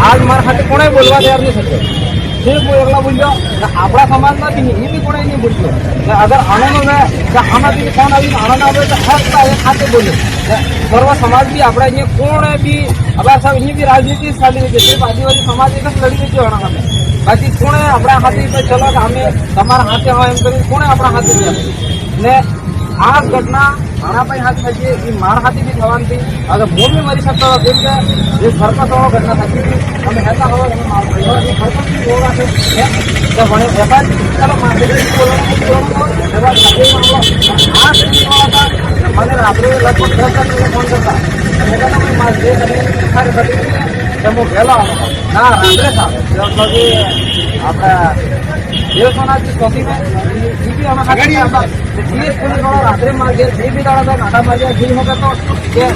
आज मारा खाते कोणे बोलवा तैयार नहीं सकते सिर्फ वो एकला बोलियो अपना समाज में भी नहीं भी कोणे नहीं बोलियो अगर आनंद में हमारे कौन अभी आनंद आवे तो हर खाते बोले सर्व समाज भी अपना ये कोण भी अब सब ये भी राजनीति चाली रही है सिर्फ आदिवासी समाज एक लड़ी रही है हमें बाकी कोणे अपना हाथी पे चलो हमें તમારા હાથે હોય એમ કરી કોણે આપણા હાથે નહીં ને આ ઘટના મારા ભાઈ હાથ થઈ એ મારા હાથે બી થવાની હતી અગર હું બી મરી શકતો હતો કેમ કે જે સરકસ હોવા ઘટના થતી હતી અમે હેતા હોવા અમે મારા ભાઈ સરકસ બી હોવા છે તો ભણે એવા ચાલો મારે આ મને રાત્રે લગભગ 10 વાગે ફોન કરતા અને કહેતા મારે જે સારી ઘટી છે હું વહેલો ના રાત્રે था આપણા देवसोना की चौकी में भी हमें पुलिस वाला रात्रि मार गया जी भी डाला था नाटा मार गया जी होगा तो ये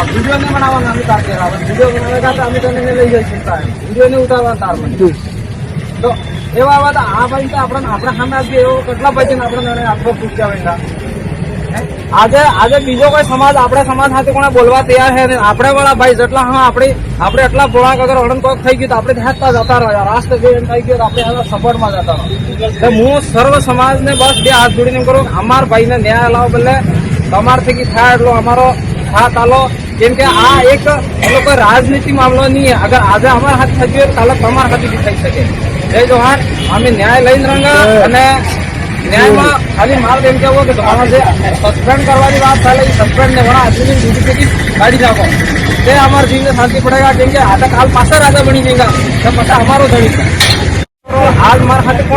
वीडियो नहीं बनावा हमें तार के वीडियो बनाएगा तो हमें तो नहीं ले जाए चिंता है वीडियो नहीं उतारवा तार में तो एवं बात आ भाई तो अपना हमें आज કેટલા પૈસે આપણે આપવા પૂછ્યા વેંગા આજે આજે બીજો કોઈ સમાજ આપણે સમાજ સાથે કોને બોલવા તૈયાર છે ને આપણે વાળા ભાઈ જેટલા હા આપણે એટલા બોળાક અગર અડન કોક થઈ ગયું તો આપણે હેતા જતા રહ્યા રાષ્ટ્ર જે થઈ ગયો આપણે હવે સપોર્ટમાં જતા રહ્યા હું સર્વ સમાજને બસ બે હાથ જોડીને કરું અમાર ભાઈને ન્યાય લાવો બદલે તમારથી થાય એટલો અમારો સાથ આલો કેમ કે આ એક કોઈ રાજનીતિ મામલો નહીં અગર આજે અમારા હાથ થઈ ગયો કાલે તમારા હાથથી બી થઈ શકે જય જોહાર અમે ન્યાય લઈને રંગા અને ન્યાયમાં ખાલી મારે એમ કહેવું કે તમારા જે સસ્પેન્ડ કરવાની વાત ચાલે એ સસ્પેન્ડ ને વણા આદમી ડ્યુટી કાઢી નાખો તે અમારા જીવને શાંતિ પડેગા કેમ કે આજે કાલ પાછા રાજા બની જઈગા તો પછી અમારો ધણી આજ મારા સાથે કોણ